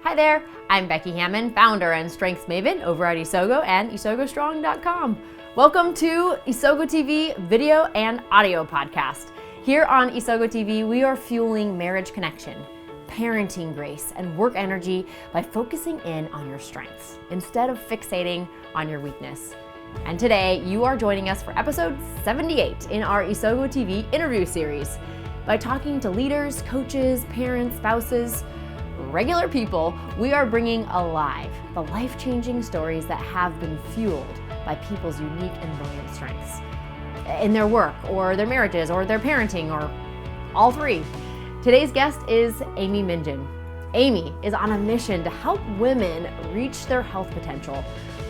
Hi there, I'm Becky Hammond, founder and strengths maven over at Isogo and isogostrong.com. Welcome to Isogo TV video and audio podcast. Here on Isogo TV, we are fueling marriage connection, parenting grace, and work energy by focusing in on your strengths instead of fixating on your weakness. And today, you are joining us for episode 78 in our Isogo TV interview series. By talking to leaders, coaches, parents, spouses, regular people, we are bringing alive the life-changing stories that have been fueled by people's unique and brilliant strengths in their work or their marriages or their parenting or all three. Today's guest is Amy Mingin. Amy is on a mission to help women reach their health potential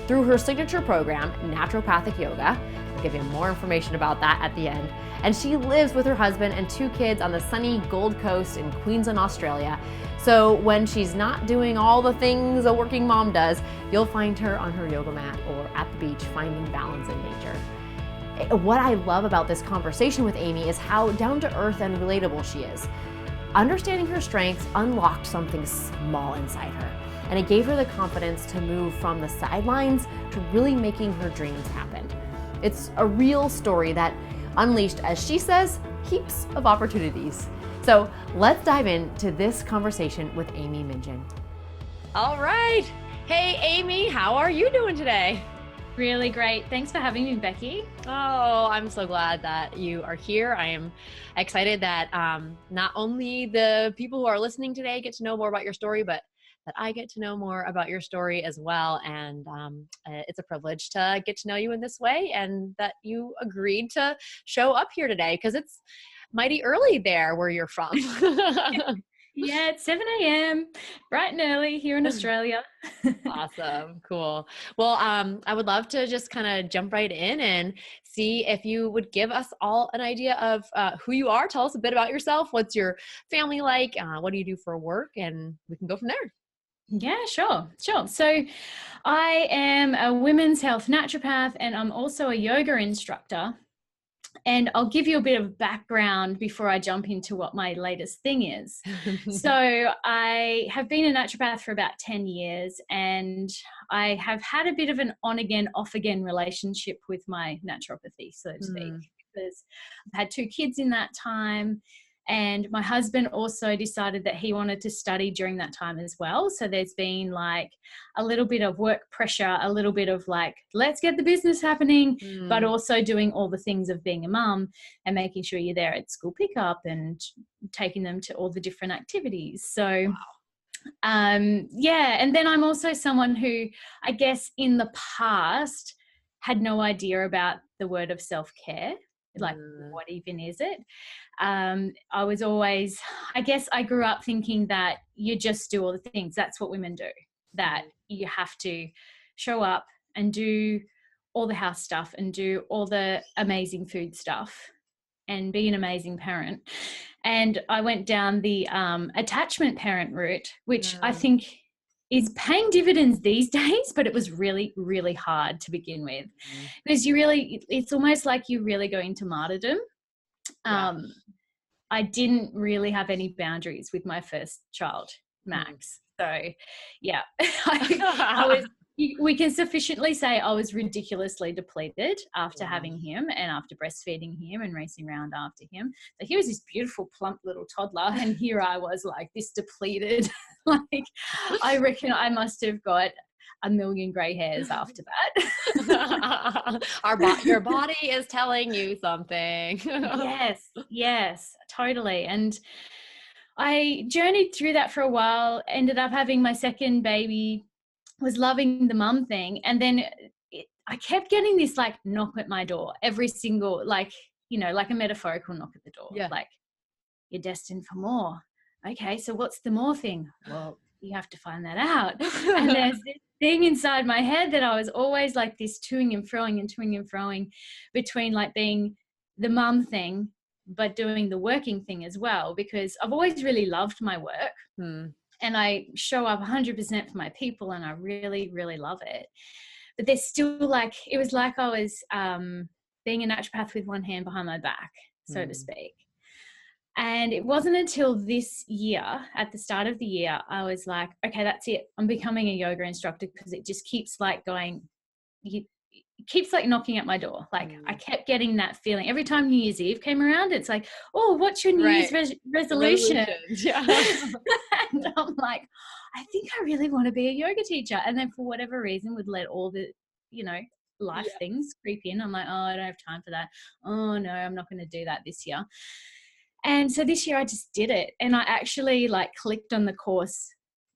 through her signature program, Naturopathic Yoga. I'll give you more information about that at the end. And she lives with her husband and 2 kids on the sunny Gold Coast in Queensland, Australia. So when she's not doing all the things a working mom does, you'll find her on her yoga mat or at the beach finding balance in nature. What I love about this conversation with Amy is how down to earth and relatable she is. Understanding her strengths unlocked something small inside her, and it gave her the confidence to move from the sidelines to really making her dreams happen. It's a real story that unleashed, as she says, heaps of opportunities. So let's dive into this conversation with Amy Mingin. All right. Hey, Amy, how are you doing today? Really great. Thanks for having me, Becky. Oh, I'm so glad that you are here. I am excited that not only the people who are listening today get to know more about your story, but that I get to know more about your story as well. And it's a privilege to get to know you in this way, and that you agreed to show up here today because it's mighty early there where you're from. Yeah, it's 7 a.m. bright and early here in Australia. Awesome. Cool. Well, I would love to just kind of jump right in and see if you would give us all an idea of who you are. Tell us a bit about yourself. What's your family like? What do you do for work? And we can go from there. Yeah, sure. So I am a women's health naturopath, and I'm also a yoga instructor. And I'll give you a bit of background before I jump into what my latest thing is. So I have been a naturopath for about 10 years, and I have had a bit of an on-again, off-again relationship with my naturopathy, so to speak, because I've had 2 kids in that time. And my husband also decided that he wanted to study during that time as well. So there's been like a little bit of work pressure, a little bit of like, let's get the business happening, but also doing all the things of being a mum and making sure you're there at school pickup and taking them to all the different activities. So, yeah. And then I'm also someone who, I guess in the past, had no idea about the word of self-care. Like, what even is it? I was always, I guess I grew up thinking that you just do all the things. That's what women do, that you have to show up and do all the house stuff and do all the amazing food stuff and be an amazing parent. And I went down the attachment parent route, which I think is paying dividends these days, but it was really, really hard to begin with because it's almost like you really go into martyrdom. I didn't really have any boundaries with my first child, Max. So yeah, we can sufficiently say I was ridiculously depleted after having him and after breastfeeding him and racing around after him. So he was this beautiful, plump little toddler, and here I was like this depleted, like I reckon I must have got 1 million gray hairs after that. Your body is telling you something. Yes, totally. And I journeyed through that for a while, ended up having my second baby, was loving the mum thing. And then I kept getting this like knock at my door every single, like, you know, like a metaphorical knock at the door. Yeah. Like, you're destined for more. Okay, so what's the more thing? Well, you have to find that out. And there's this thing inside my head that I was always like this toing and froing between like being the mum thing, but doing the working thing as well, because I've always really loved my work and I show up 100% for my people and I really, really love it. But there's still like, it was like I was being a naturopath with one hand behind my back, so to speak. And it wasn't until this year, at the start of the year, I was like, okay, that's it. I'm becoming a yoga instructor, because it just keeps like going, it keeps like knocking at my door. Like I kept getting that feeling every time New Year's Eve came around. It's like, oh, what's your New Year's resolution? Yeah. And I'm like, I think I really want to be a yoga teacher. And then for whatever reason would let all the, life things creep in. I'm like, oh, I don't have time for that. Oh no, I'm not going to do that this year. And so this year I just did it, and I actually like clicked on the course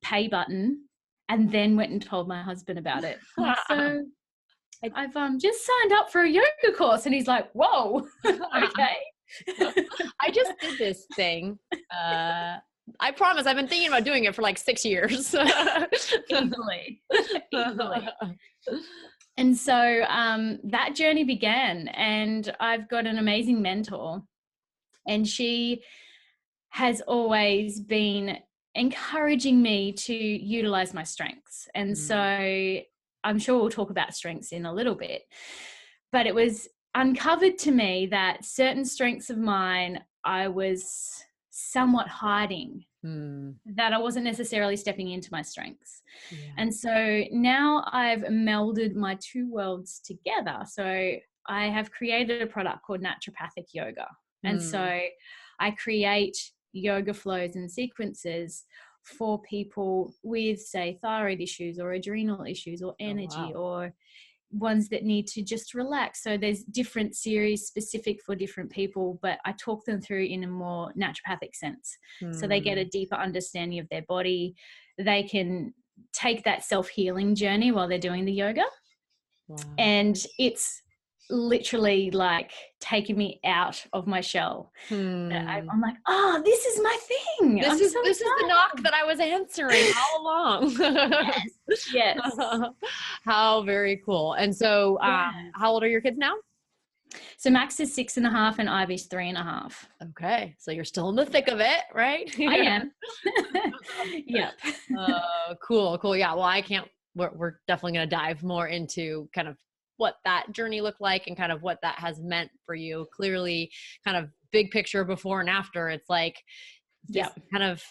pay button and then went and told my husband about it. So I've just signed up for a yoga course, and he's like, whoa, okay. I just did this thing. I promise I've been thinking about doing it for like 6 years. Easily. And so that journey began, and I've got an amazing mentor, and she has always been encouraging me to utilize my strengths. And so I'm sure we'll talk about strengths in a little bit, but it was uncovered to me that certain strengths of mine I was somewhat hiding, that I wasn't necessarily stepping into my strengths. And so now I've melded my two worlds together. So I have created a product called Naturopathic Yoga. And so I create yoga flows and sequences for people with, say, thyroid issues or adrenal issues or energy, or ones that need to just relax. So there's different series specific for different people, but I talk them through in a more naturopathic sense. So they get a deeper understanding of their body. They can take that self-healing journey while they're doing the yoga. And it's literally like taking me out of my shell. I'm like, oh, this is my thing. This is the knock that I was answering all along. Yes. How very cool. And so how old are your kids now? So Max is 6.5 and Ivy's 3.5. Okay. So you're still in the thick of it, right? I am. Yep. Cool. Yeah. Well, we're definitely going to dive more into kind of what that journey looked like and kind of what that has meant for you. Clearly kind of big picture before and after. It's like this kind of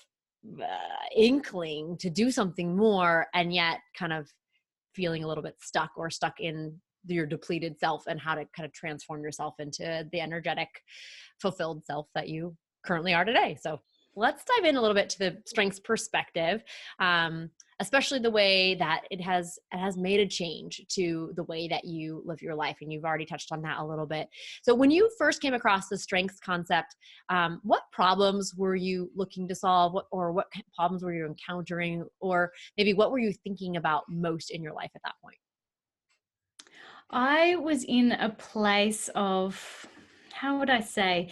inkling to do something more, and yet kind of feeling a little bit stuck in your depleted self, and how to kind of transform yourself into the energetic, fulfilled self that you currently are today. So let's dive in a little bit to the strengths perspective, especially the way that it has made a change to the way that you live your life. And you've already touched on that a little bit. So when you first came across the strengths concept, what problems were you looking to solve? What problems were you encountering? Or maybe what were you thinking about most in your life at that point? I was in a place of, how would I say,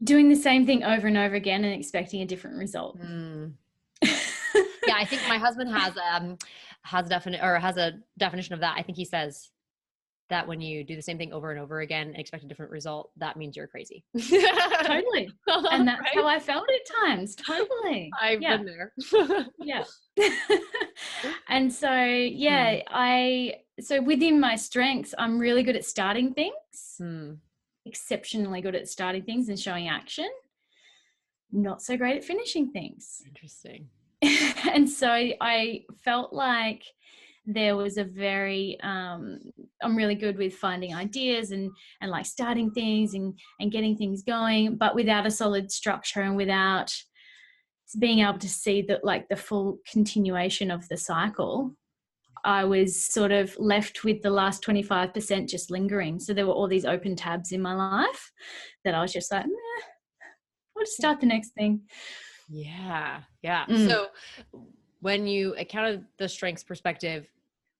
doing the same thing over and over again and expecting a different result. Yeah, I think my husband has a definition of that. I think he says that when you do the same thing over and over again and expect a different result, that means you're crazy. Totally. And that's how I felt at times. Totally. I've been there. Yeah. And so, so within my strengths, I'm really good at starting things, exceptionally good at starting things and showing action. Not so great at finishing things. Interesting. And so I felt like there was a very, I'm really good with finding ideas and like starting things and getting things going, but without a solid structure and without being able to see that, like, the full continuation of the cycle. I was sort of left with the last 25% just lingering. So there were all these open tabs in my life that I was just like, I'll just start the next thing. Yeah. So when you accounted the strengths perspective,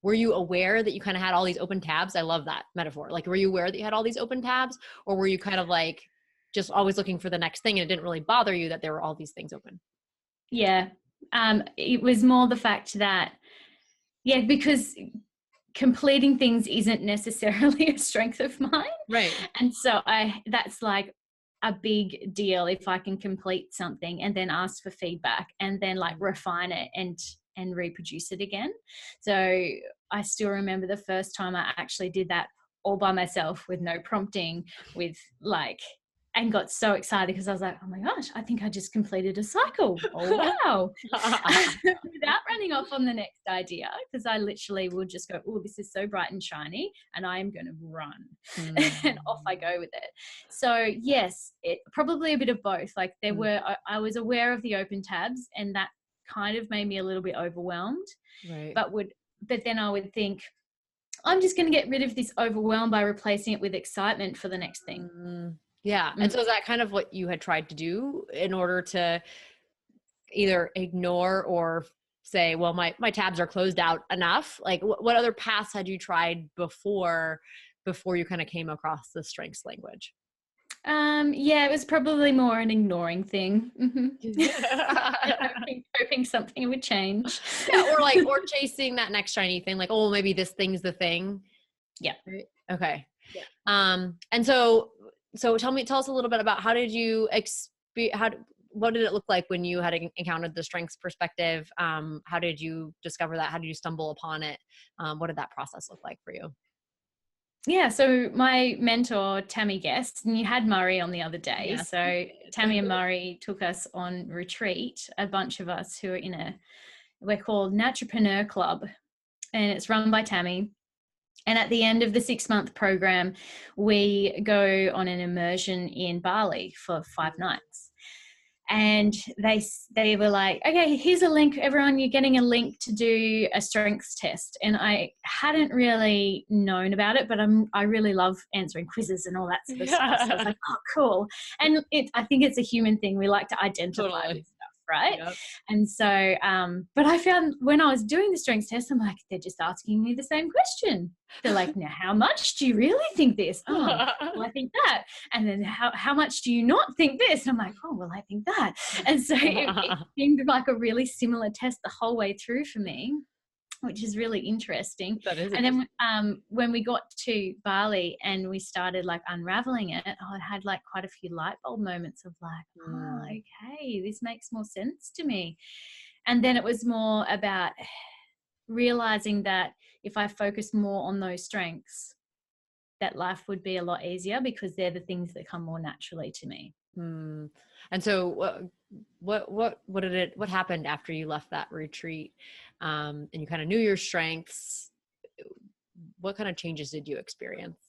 were you aware that you kind of had all these open tabs? I love that metaphor. Like, were you aware that you had all these open tabs, or were you kind of like just always looking for the next thing and it didn't really bother you that there were all these things open? Yeah. It was more the fact that, because completing things isn't necessarily a strength of mine. Right. And so that's like a big deal if I can complete something and then ask for feedback and then like refine it and reproduce it again. So I still remember the first time I actually did that all by myself with no prompting, with like and got so excited because I was like, oh my gosh, I think I just completed a cycle. Oh, wow. Without running off on the next idea, because I literally will just go, oh, this is so bright and shiny, and I am going to run. And off I go with it. So yes, it probably a bit of both. Like I was aware of the open tabs, and that kind of made me a little bit overwhelmed. Right. But then I would think, I'm just going to get rid of this overwhelm by replacing it with excitement for the next thing. Yeah. And so is that kind of what you had tried to do in order to either ignore or say, well, my tabs are closed out enough? Like what other paths had you tried before you kind of came across the strengths language? Yeah, it was probably more an ignoring thing. Hoping something would change. Yeah, or chasing that next shiny thing, like, oh, maybe this thing's the thing. Yeah. Right? Okay. Yeah. And so tell us a little bit about how did you what did it look like when you had encountered the strengths perspective? How did you discover that? How did you stumble upon it? What did that process look like for you? Yeah, so my mentor, Tammy Guest, and you had Murray on the other day. Yes. So Tammy and Murray took us on retreat, a bunch of us who are we're called Naturopreneur Club, and it's run by Tammy. And at the end of the 6-month program, we go on an immersion in Bali for 5 nights. And they were like, okay, here's a link, everyone, you're getting a link to do a strengths test. And I hadn't really known about it, but I really love answering quizzes and all that sort of stuff. So I was like, oh, cool. And I think it's a human thing. We like to identify with stuff, right? Yep. And so, but I found when I was doing the strengths test, I'm like, they're just asking me the same question. They're like, now, how much do you really think this? Oh, well, I think that. And then how much do you not think this? And I'm like, oh, well, I think that. And so it seemed like a really similar test the whole way through for me, which is really interesting. That is. And then when we got to Bali and we started like unraveling it, I had like quite a few light bulb moments of like, oh, okay, this makes more sense to me. And then it was more about realizing that if I focus more on those strengths, that life would be a lot easier because they're the things that come more naturally to me. And so what happened after you left that retreat, and you kind of knew your strengths? What kind of changes did you experience?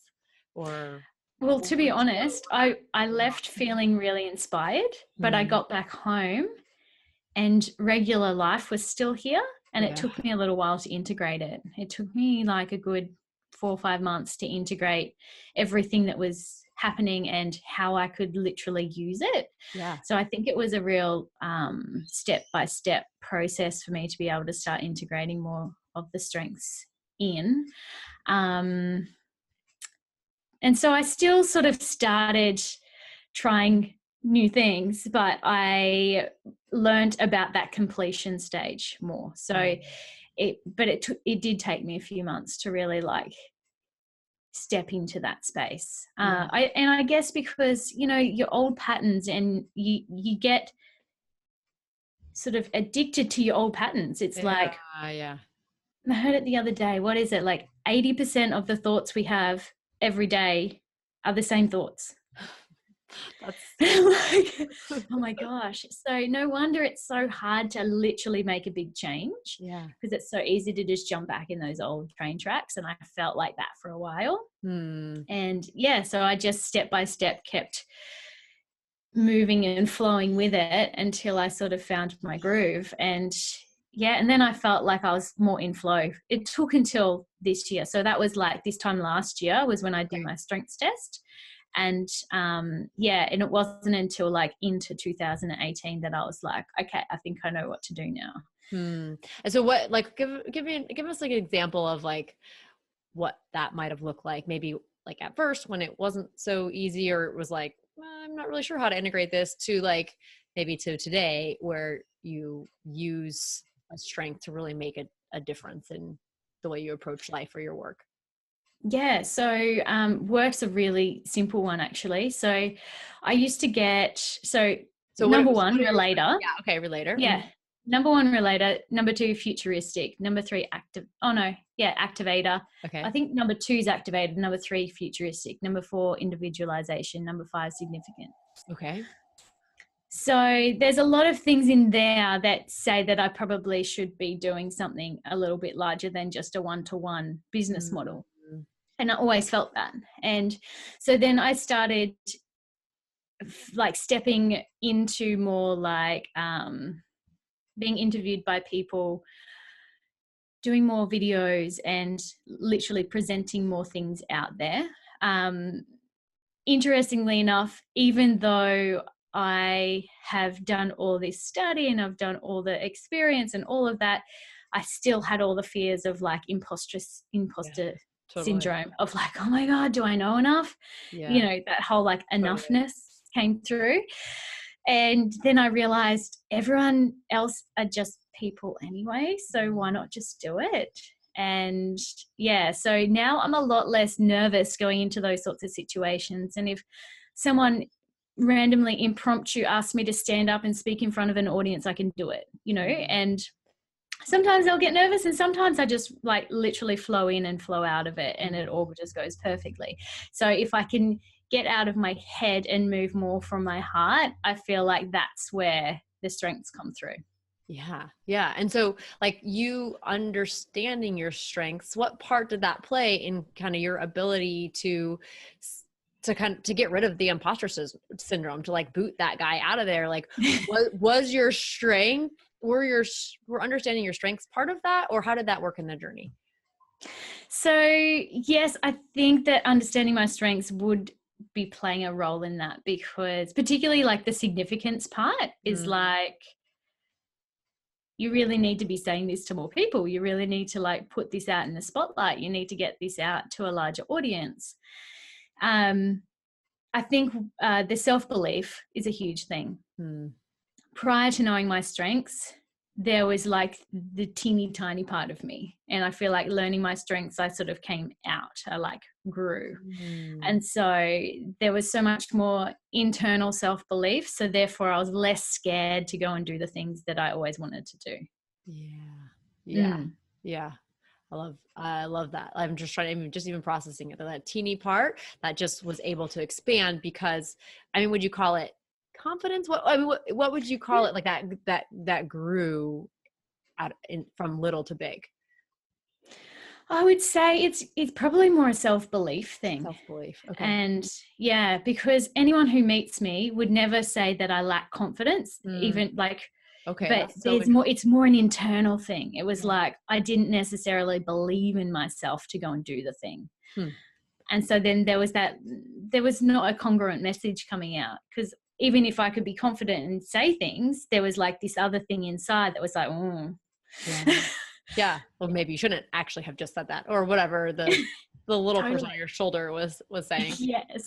Well, to be honest, I left feeling really inspired, but I got back home and regular life was still here. And it took me a little while to integrate it. It took me like a good 4 or 5 months to integrate everything that was happening and how I could literally use it. Yeah. So I think it was a real step-by-step process for me to be able to start integrating more of the strengths in. And so I still sort of started trying new things, but I learned about that completion stage more. So it did take me a few months to really like step into that space. I guess because, your old patterns and you get sort of addicted to your old patterns. It's like, I heard it the other day. What is it? Like 80% of the thoughts we have every day are the same thoughts. That's like, oh my gosh. So no wonder it's so hard to literally make a big change. Yeah. Because it's so easy to just jump back in those old train tracks. And I felt like that for a while. And so I just step by step kept moving and flowing with it until I sort of found my groove. And then I felt like I was more in flow. It took until this year. So that was like this time last year was when I did my strengths test. And and it wasn't until like into 2018 that I was like, okay, I think I know what to do now. And so what, like, give us like an example of like what that might have looked like, maybe like at first when it wasn't so easy, or it was like, well, I'm not really sure how to integrate this, to like maybe to today where you use a strength to really make a difference in the way you approach life or your work. Yeah, so work's a really simple one actually. So I used to get, so number one, relator. Yeah, okay, relator. Yeah. Number one, relator. Number two, futuristic. Number three, activator. Okay. I think number two is activated. Number three, futuristic. Number four, individualization. Number five, significant. Okay. So there's a lot of things in there that say that I probably should be doing something a little bit larger than just a one-to-one business model. And I always felt that. And so then I started like stepping into more like being interviewed by people, doing more videos and literally presenting more things out there. Interestingly enough, even though I have done all this study and I've done all the experience and all of that, I still had all the fears of like imposter syndrome of like, oh my God, do I know enough? You know, that whole like enoughness came through. And then I realized everyone else are just people anyway. So why not just do it? And yeah, so now I'm a lot less nervous going into those sorts of situations. And if someone randomly impromptu asks me to stand up and speak in front of an audience, I can do it, you know. And sometimes I'll get nervous and sometimes I just like literally flow in and flow out of it and it all just goes perfectly. So if I can get out of my head and move more from my heart, I feel like that's where the strengths come through. Yeah. And so like you understanding your strengths, what part did that play in kind of your ability to get rid of the imposter syndrome, to like boot that guy out of there? Like was your strength, were understanding your strengths part of that, or how did that work in the journey? So yes, I think that understanding my strengths would be playing a role in that, because particularly like the significance part is like, you really need to be saying this to more people. You really need to like put this out in the spotlight. You need to get this out to a larger audience. I think the self-belief is a huge thing. Prior to knowing my strengths, there was like the teeny tiny part of me. And I feel like learning my strengths, I sort of came out, I like grew. And so there was so much more internal self-belief. So therefore I was less scared to go and do the things that I always wanted to do. Yeah. I love that. I'm just trying to, even processing it, that teeny part that just was able to expand because, I mean, would you call it confidence? What would you call it? Like that grew from little to big? I would say it's probably more a self-belief thing. Self-belief. Okay. And yeah, because anyone who meets me would never say that I lack confidence, even like, okay. But it's more an internal thing. It was like, I didn't necessarily believe in myself to go and do the thing. And so then there was not a congruent message coming out, because even if I could be confident and say things, there was like this other thing inside that was like, yeah. Well, maybe you shouldn't actually have just said that, or whatever the little person on your shoulder was saying. Yes.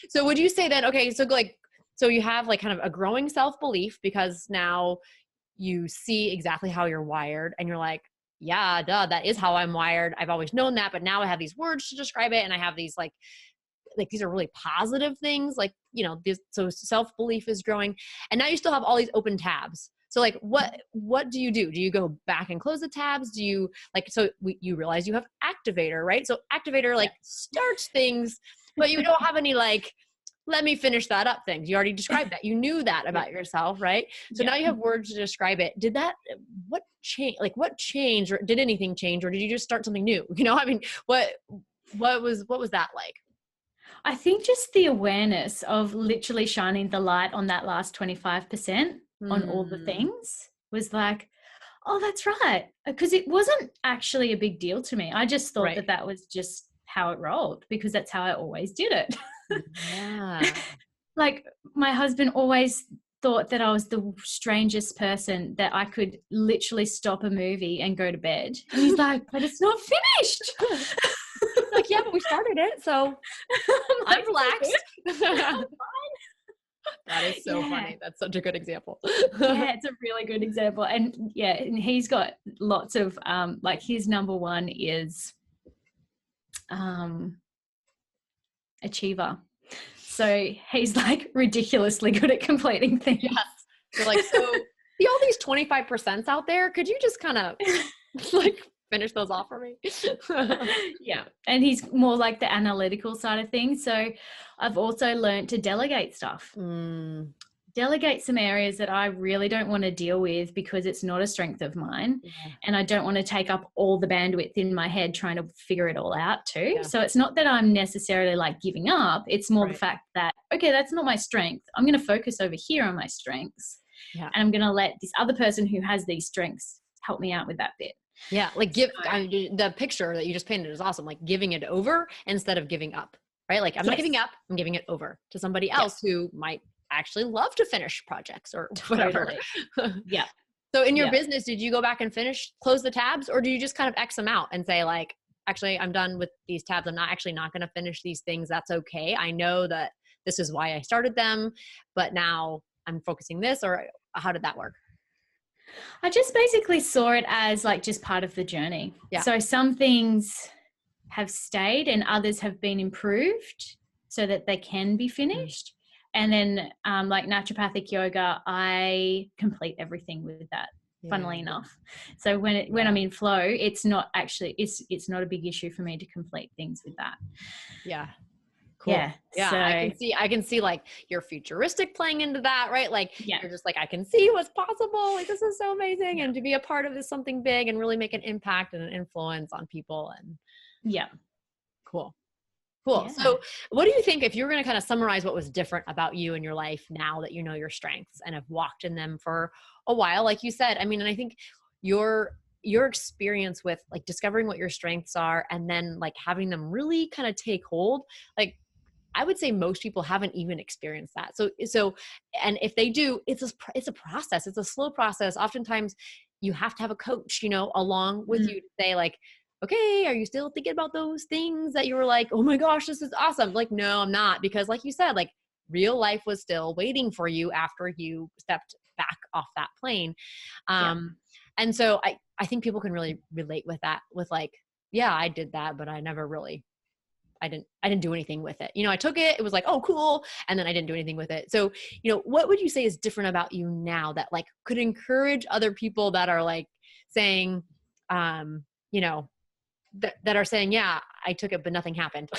So would you say that, okay, so you have like kind of a growing self-belief because now you see exactly how you're wired and you're like, yeah, duh, that is how I'm wired. I've always known that, but now I have these words to describe it. And I have these like these are really positive things, like, you know, so self-belief is growing, and now you still have all these open tabs. So like, what do? Do you go back and close the tabs? Do you like, you realize you have activator, right? So activator like starts things, but you don't have any like, let me finish that up things. You already described that. You knew that about yourself, right? So now you have words to describe it. What changed, or did anything change, or did you just start something new? You know, I mean, what was that like? I think just the awareness of literally shining the light on that last 25% on all the things was like, oh, that's right. Because it wasn't actually a big deal to me. I just thought that was just how it rolled, because that's how I always did it. Like my husband always thought that I was the strangest person, that I could literally stop a movie and go to bed. And he's like, but it's not finished. Like, yeah, but we started it, so I'm relaxed. That is so funny. That's such a good example. Yeah, it's a really good example. And and he's got lots of like his number one is achiever. So he's like ridiculously good at completing things. Yes. So like, see all these 25% out there. Could you just kind of like finish those off for me? Yeah. And he's more like the analytical side of things. So I've also learned to delegate stuff. Delegate some areas that I really don't want to deal with because it's not a strength of mine. Yeah. And I don't want to take up all the bandwidth in my head trying to figure it all out too. Yeah. So it's not that I'm necessarily like giving up. It's more the fact that, okay, that's not my strength. I'm going to focus over here on my strengths. Yeah. And I'm going to let this other person who has these strengths help me out with that bit. Yeah. Like the picture that you just painted is awesome. Like giving it over instead of giving up, right? Like I'm not giving up, I'm giving it over to somebody else who might actually love to finish projects or whatever. Yeah. So in your business, did you go back and close the tabs, or do you just kind of X them out and say like, actually, I'm done with these tabs. I'm not going to finish these things. That's okay. I know that this is why I started them, but now I'm focusing this, or how did that work? I just basically saw it as like just part of the journey. Yeah. So some things have stayed and others have been improved so that they can be finished. And then like naturopathic yoga, I complete everything with that, funnily enough. So when I'm in flow, it's not actually, it's not a big issue for me to complete things with that. Yeah. Cool. Yeah. Yeah. So, I can see like your futuristic playing into that, right? Like you're just like, I can see what's possible. Like this is so amazing. And to be a part of this something big and really make an impact and an influence on people. And cool. Yeah. So what do you think, if you were going to kind of summarize what was different about you in your life now that you know your strengths and have walked in them for a while, like you said, I mean, and I think your experience with like discovering what your strengths are and then like having them really kind of take hold, like I would say most people haven't even experienced that. So, and if they do, it's a process. It's a slow process. Oftentimes you have to have a coach, along with you to say like, okay, are you still thinking about those things that you were like, oh my gosh, this is awesome? Like, no, I'm not. Because like you said, like real life was still waiting for you after you stepped back off that plane. And so I think people can really relate with that, with like, yeah, I did that, but I never really, I didn't do anything with it. I took it, it was like, oh, cool. And then I didn't do anything with it. So, what would you say is different about you now that like could encourage other people that are like saying, that are saying, yeah, I took it, but nothing happened.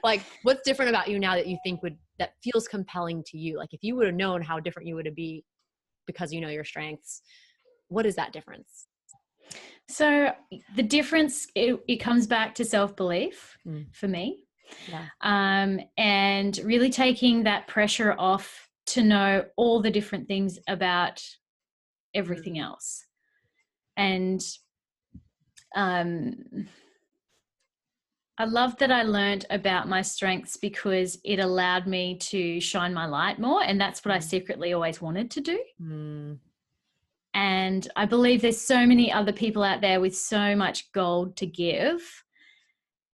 Like what's different about you now that you think that feels compelling to you? Like if you would have known how different you would be because you know your strengths, what is that difference? So the difference, it comes back to self-belief for me. Yeah. And really taking that pressure off to know all the different things about everything else. And I love that I learned about my strengths because it allowed me to shine my light more. And that's what I secretly always wanted to do. And I believe there's so many other people out there with so much gold to give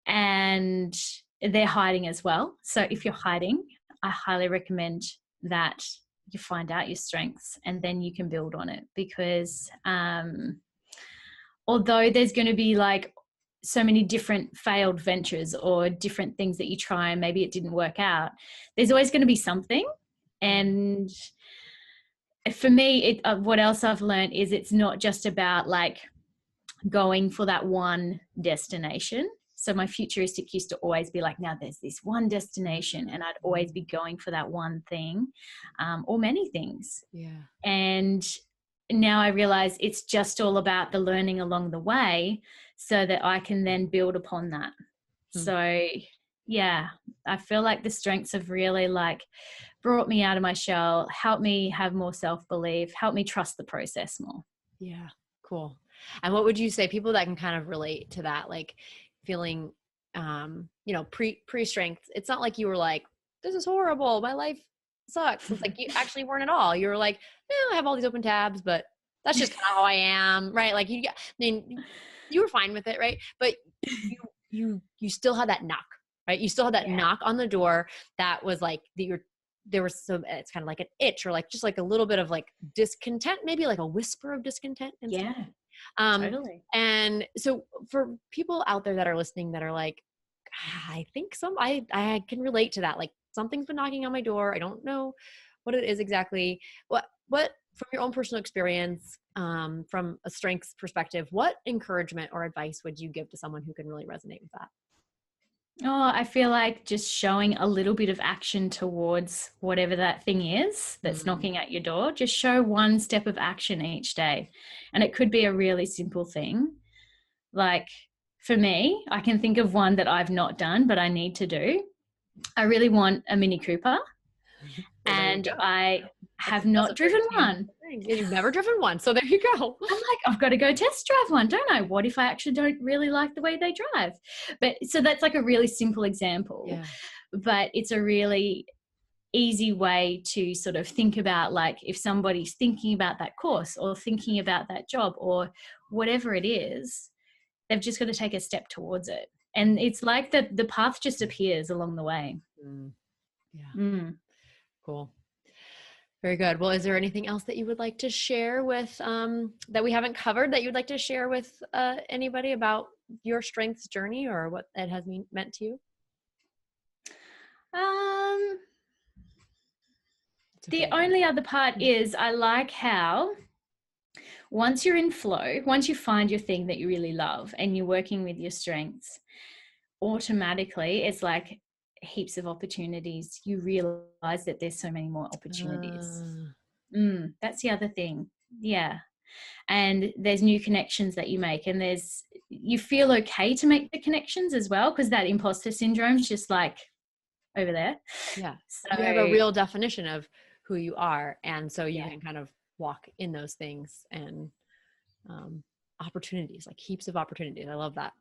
and they're hiding as well. So if you're hiding, I highly recommend that you find out your strengths and then you can build on it, because although there's going to be like so many different failed ventures or different things that you try and maybe it didn't work out, there's always going to be something. And for me, what else I've learned is it's not just about like going for that one destination. So my futuristic used to always be like, now there's this one destination, and I'd always be going for that one thing, or many things. Yeah. And now I realize it's just all about the learning along the way so that I can then build upon that. So yeah, I feel like the strengths have really like brought me out of my shell, helped me have more self-belief, helped me trust the process more. Yeah. Cool. And what would you say, people that can kind of relate to that, like feeling, pre-strength, it's not like you were like, this is horrible, my life sucks. It's like you actually weren't at all. You were like, I have all these open tabs, but that's just kind of how I am. Right. Like you were fine with it. Right. But you still had that knock, right? You still had that knock on the door that was like there was it's kind of like an itch or like, just like a little bit of like discontent, maybe like a whisper of discontent. Totally. And so for people out there that are listening that are like, I think I can relate to that. Like something's been knocking on my door. I don't know what it is exactly. What from your own personal experience, from a strengths perspective, what encouragement or advice would you give to someone who can really resonate with that? Oh, I feel like just showing a little bit of action towards whatever that thing is that's knocking at your door. Just show one step of action each day. And it could be a really simple thing. Like for me, I can think of one that I've not done, but I need to do. I really want a Mini Cooper. Well, and I have not driven one. You've never driven one. So there you go. I'm like, I've got to go test drive one, don't I? What if I actually don't really like the way they drive? But so that's like a really simple example, but it's a really easy way to sort of think about, like, if somebody's thinking about that course or thinking about that job or whatever it is, they've just got to take a step towards it. And it's like the path just appears along the way. Cool. Very good. Well, is there anything else that you would like to share with, that we haven't covered, that you'd like to share with anybody about your strengths journey or what it has meant to you? The only other part is I like how once you're in flow, once you find your thing that you really love and you're working with your strengths, automatically it's like heaps of opportunities. You realize that there's so many more opportunities. That's the other thing. Yeah. And there's new connections that you make, and you feel okay to make the connections as well, because that imposter syndrome is just like over there. Yeah. So you have a real definition of who you are. And so you can kind of walk in those things and opportunities, like heaps of opportunities. I love that.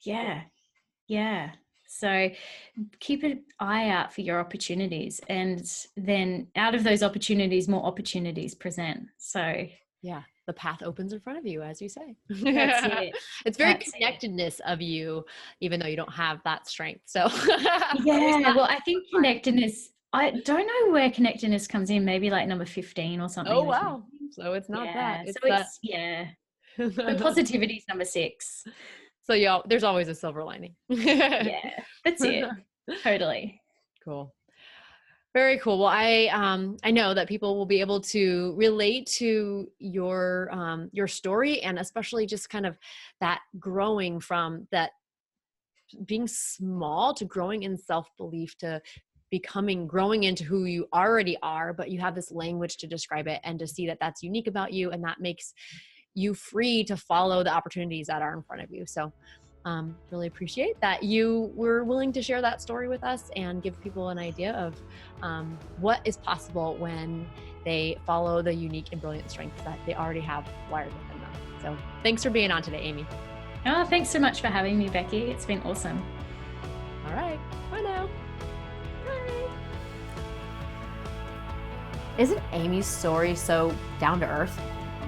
Yeah. Yeah. So keep an eye out for your opportunities, and then out of those opportunities, more opportunities present. So yeah, the path opens in front of you, as you say. That's it. It's very connectedness of you, even though you don't have that strength. So yeah, well, I think connectedness, I don't know where connectedness comes in, maybe like number 15 or something. Oh, wow. So it's not that. But positivity is number 6. So there's always a silver lining. Yeah, that's it. Totally. Cool. Very cool. Well, I know that people will be able to relate to your story, and especially just kind of that growing from that being small to growing in self-belief to growing into who you already are, but you have this language to describe it and to see that that's unique about you, and that makes you free to follow the opportunities that are in front of you. So really appreciate that you were willing to share that story with us and give people an idea of what is possible when they follow the unique and brilliant strengths that they already have wired within them. So thanks for being on today, Amy. Oh, thanks so much for having me, Becky. It's been awesome. All right. Bye now. Bye. Isn't Amy's story so down to earth?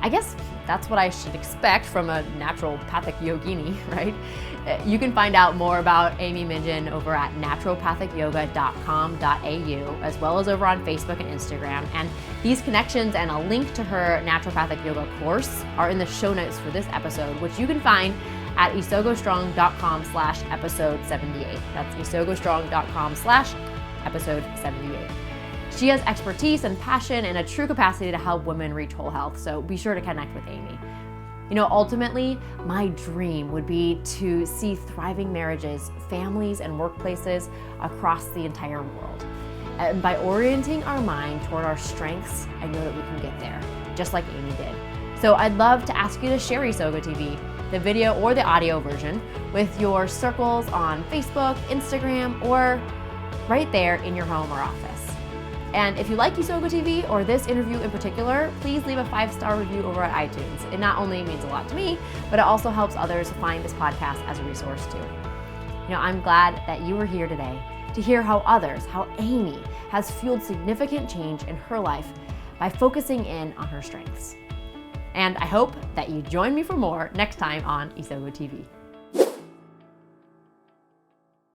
I guess that's what I should expect from a naturopathic yogini, right? You can find out more about Amy Mingin over at naturopathicyoga.com.au, as well as over on Facebook and Instagram. And these connections and a link to her naturopathic yoga course are in the show notes for this episode, which you can find at isogostrong.com/episode 78. That's isogostrong.com/episode 78. She has expertise and passion and a true capacity to help women reach whole health, so be sure to connect with Amy. You know, ultimately, my dream would be to see thriving marriages, families, and workplaces across the entire world. And by orienting our mind toward our strengths, I know that we can get there, just like Amy did. So I'd love to ask you to share Isogo TV, the video or the audio version, with your circles on Facebook, Instagram, or right there in your home or office. And if you like Isogo TV or this interview in particular, please leave a 5-star review over at iTunes. It not only means a lot to me, but it also helps others find this podcast as a resource too. You know, I'm glad that you were here today to hear how Amy has fueled significant change in her life by focusing in on her strengths. And I hope that you join me for more next time on Isogo TV.